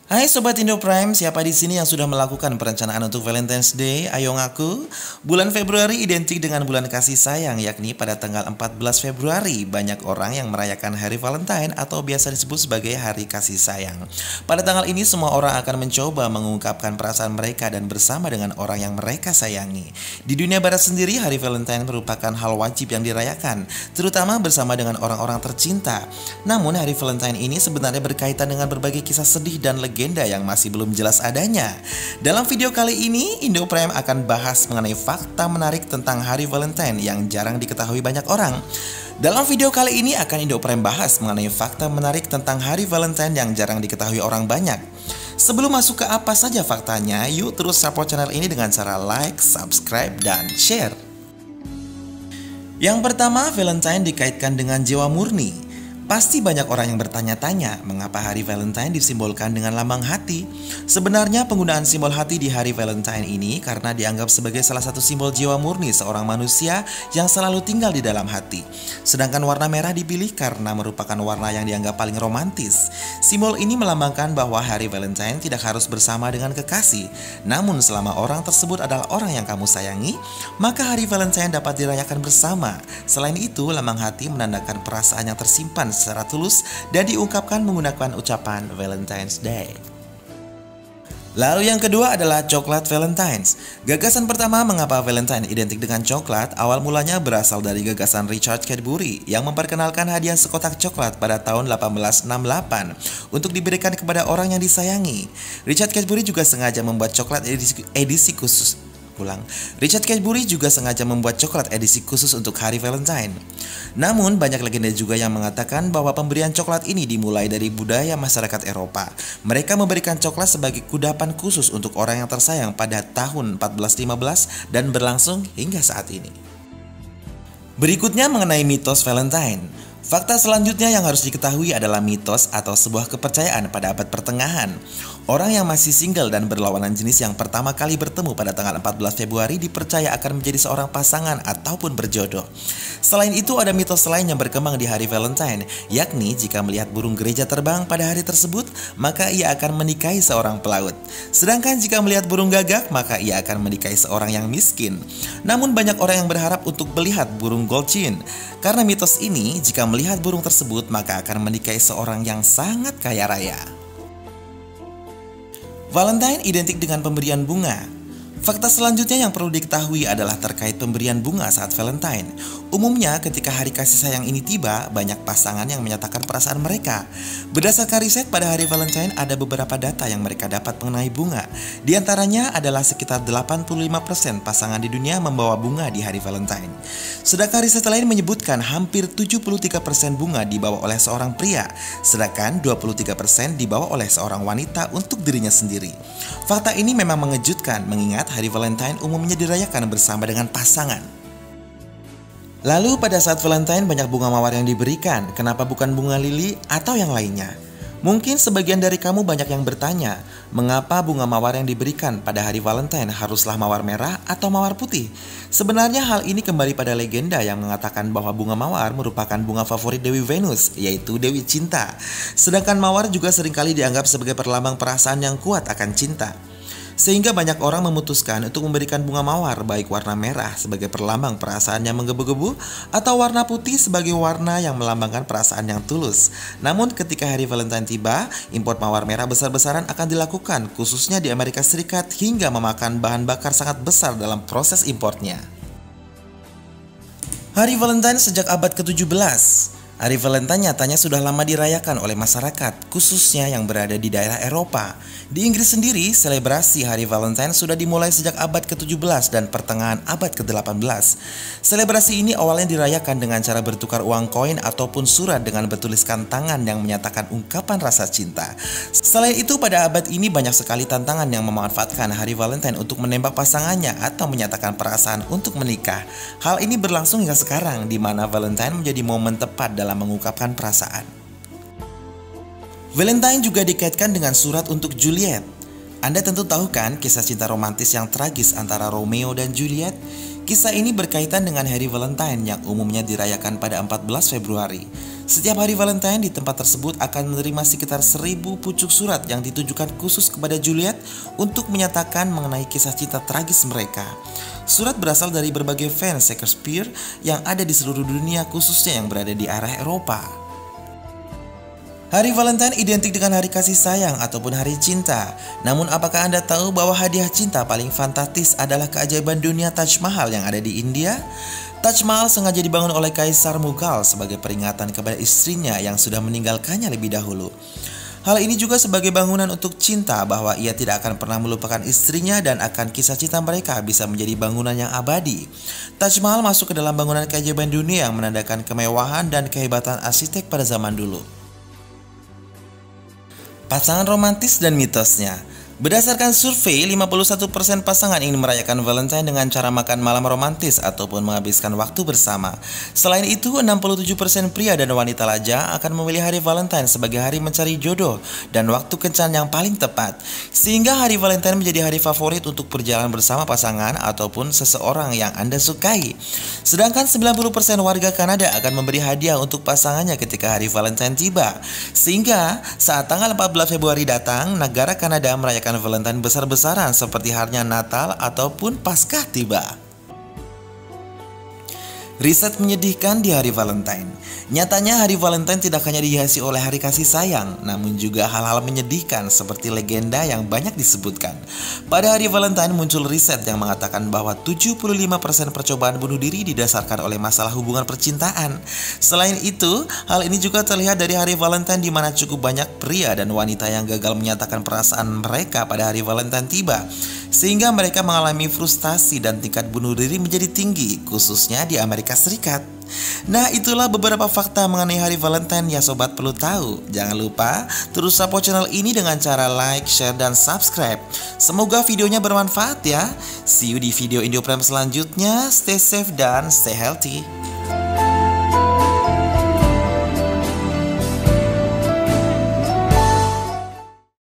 Hai Sobat Indo Prime, siapa di sini yang sudah melakukan perencanaan untuk Valentine's Day? Ayo ngaku. Bulan Februari identik dengan bulan kasih sayang, yakni pada tanggal 14 Februari banyak orang yang merayakan Hari Valentine atau biasa disebut sebagai Hari Kasih Sayang. Pada tanggal ini semua orang akan mencoba mengungkapkan perasaan mereka dan bersama dengan orang yang mereka sayangi. Di dunia barat sendiri, Hari Valentine merupakan hal wajib yang dirayakan, terutama bersama dengan orang-orang tercinta. Namun Hari Valentine ini sebenarnya berkaitan dengan berbagai kisah sedih dan legenda yang masih belum jelas adanya. Dalam video kali ini, Indo Prime akan bahas mengenai fakta menarik tentang Hari Valentine yang jarang diketahui banyak orang. Dalam video kali ini akan Indo Prime bahas mengenai fakta menarik tentang Hari Valentine yang jarang diketahui orang banyak. Sebelum masuk ke apa saja faktanya, yuk terus support channel ini dengan cara like, subscribe, dan share. Yang pertama, Valentine dikaitkan dengan jiwa murni. Pasti banyak orang yang bertanya-tanya mengapa hari Valentine disimbolkan dengan lambang hati. Sebenarnya penggunaan simbol hati di hari Valentine ini karena dianggap sebagai salah satu simbol jiwa murni seorang manusia yang selalu tinggal di dalam hati. Sedangkan warna merah dipilih karena merupakan warna yang dianggap paling romantis. Simbol ini melambangkan bahwa hari Valentine tidak harus bersama dengan kekasih. Namun selama orang tersebut adalah orang yang kamu sayangi, maka hari Valentine dapat dirayakan bersama. Selain itu, lambang hati menandakan perasaan yang tersimpan secara tulus dan diungkapkan menggunakan ucapan Valentine's Day. Lalu yang kedua adalah coklat Valentine's. Gagasan pertama mengapa Valentine identik dengan coklat awal mulanya berasal dari gagasan Richard Cadbury yang memperkenalkan hadiah sekotak coklat pada tahun 1868 untuk diberikan kepada orang yang disayangi. Richard Cadbury juga sengaja membuat coklat edisi khusus. Richard Cadbury juga sengaja membuat coklat edisi khusus untuk hari Valentine. Namun banyak legenda juga yang mengatakan bahwa pemberian coklat ini dimulai dari budaya masyarakat Eropa. Mereka memberikan coklat sebagai kudapan khusus untuk orang yang tersayang pada tahun 1415 dan berlangsung hingga saat ini. Berikutnya mengenai mitos Valentine. Fakta selanjutnya yang harus diketahui adalah mitos atau sebuah kepercayaan pada abad pertengahan. Orang yang masih single dan berlawanan jenis yang pertama kali bertemu pada tanggal 14 Februari dipercaya akan menjadi seorang pasangan ataupun berjodoh. Selain itu ada mitos lain yang berkembang di hari Valentine, yakni jika melihat burung gereja terbang pada hari tersebut, maka ia akan menikahi seorang pelaut. Sedangkan jika melihat burung gagak, maka ia akan menikahi seorang yang miskin. Namun banyak orang yang berharap untuk melihat burung goldchin. Karena mitos ini, jika melihat burung tersebut, maka akan menikahi seorang yang sangat kaya raya. Valentine identik dengan pemberian bunga. Fakta selanjutnya yang perlu diketahui adalah terkait pemberian bunga saat Valentine. Umumnya ketika hari kasih sayang ini tiba, banyak pasangan yang menyatakan perasaan mereka. Berdasarkan riset pada hari Valentine ada beberapa data yang mereka dapat mengenai bunga. Di antaranya adalah sekitar 85% pasangan di dunia membawa bunga di hari Valentine. Sedangkan riset lain menyebutkan hampir 73% bunga dibawa oleh seorang pria, sedangkan 23% dibawa oleh seorang wanita untuk dirinya sendiri. Fakta ini memang mengejutkan mengingat hari Valentine umumnya dirayakan bersama dengan pasangan. Lalu pada saat Valentine banyak bunga mawar yang diberikan, kenapa bukan bunga lili atau yang lainnya? Mungkin sebagian dari kamu banyak yang bertanya, mengapa bunga mawar yang diberikan pada hari Valentine haruslah mawar merah atau mawar putih? Sebenarnya hal ini kembali pada legenda yang mengatakan bahwa bunga mawar merupakan bunga favorit Dewi Venus, yaitu Dewi Cinta. Sedangkan mawar juga seringkali dianggap sebagai perlambang perasaan yang kuat akan cinta. Sehingga banyak orang memutuskan untuk memberikan bunga mawar baik warna merah sebagai perlambang perasaan yang menggebu-gebu atau warna putih sebagai warna yang melambangkan perasaan yang tulus. Namun ketika hari Valentine tiba, impor mawar merah besar-besaran akan dilakukan khususnya di Amerika Serikat hingga memakan bahan bakar sangat besar dalam proses importnya. Hari Valentine sejak abad ke-17. Hari Valentine nyatanya sudah lama dirayakan oleh masyarakat, khususnya yang berada di daerah Eropa. Di Inggris sendiri, selebrasi Hari Valentine sudah dimulai sejak abad ke-17 dan pertengahan abad ke-18. Selebrasi ini awalnya dirayakan dengan cara bertukar uang koin ataupun surat dengan bertuliskan tangan yang menyatakan ungkapan rasa cinta. Selain itu, pada abad ini banyak sekali tantangan yang memanfaatkan Hari Valentine untuk menembak pasangannya atau menyatakan perasaan untuk menikah. Hal ini berlangsung hingga sekarang, di mana Valentine menjadi momen tepat dalam mengungkapkan perasaan. Valentine juga dikaitkan dengan surat untuk Juliet. Anda tentu tahu kan kisah cinta romantis yang tragis antara Romeo dan Juliet? Kisah ini berkaitan dengan Hari Valentine yang umumnya dirayakan pada 14 Februari. Setiap hari Valentine di tempat tersebut akan menerima sekitar 1000 pucuk surat yang ditujukan khusus kepada Juliet untuk menyatakan mengenai kisah cinta tragis mereka. Surat berasal dari berbagai fans Shakespeare yang ada di seluruh dunia, khususnya yang berada di area Eropa. Hari Valentine identik dengan hari kasih sayang ataupun hari cinta. Namun apakah Anda tahu bahwa hadiah cinta paling fantastis adalah keajaiban dunia Taj Mahal yang ada di India? Taj Mahal sengaja dibangun oleh Kaisar Mughal sebagai peringatan kepada istrinya yang sudah meninggalkannya lebih dahulu. Hal ini juga sebagai bangunan untuk cinta bahwa ia tidak akan pernah melupakan istrinya dan akan kisah cinta mereka bisa menjadi bangunan yang abadi. Taj Mahal masuk ke dalam bangunan keajaiban dunia yang menandakan kemewahan dan kehebatan arsitek pada zaman dulu. Pasangan romantis dan mitosnya. Berdasarkan survei, 51% pasangan ingin merayakan Valentine dengan cara makan malam romantis ataupun menghabiskan waktu bersama. Selain itu, 67% pria dan wanita lajang akan memilih hari Valentine sebagai hari mencari jodoh dan waktu kencan yang paling tepat. Sehingga hari Valentine menjadi hari favorit untuk berjalan bersama pasangan ataupun seseorang yang Anda sukai. Sedangkan 90% warga Kanada akan memberi hadiah untuk pasangannya ketika hari Valentine tiba. Sehingga saat tanggal 14 Februari datang, negara Kanada merayakan Valentine besar-besaran seperti halnya Natal ataupun Paskah tiba. Riset menyedihkan di hari Valentine. Nyatanya hari Valentine tidak hanya dihiasi oleh hari kasih sayang, namun juga hal-hal menyedihkan seperti legenda yang banyak disebutkan. Pada hari Valentine muncul riset yang mengatakan bahwa 75% percobaan bunuh diri didasarkan oleh masalah hubungan percintaan. Selain itu, hal ini juga terlihat dari hari Valentine di mana cukup banyak pria dan wanita yang gagal menyatakan perasaan mereka pada hari Valentine tiba. Sehingga mereka mengalami frustasi dan tingkat bunuh diri menjadi tinggi, khususnya di Amerika Serikat. Nah, itulah beberapa fakta mengenai hari Valentine ya sobat perlu tahu. Jangan lupa terus support channel ini dengan cara like, share, dan subscribe. Semoga videonya bermanfaat ya. See you di video Indo Prime selanjutnya. Stay safe dan stay healthy.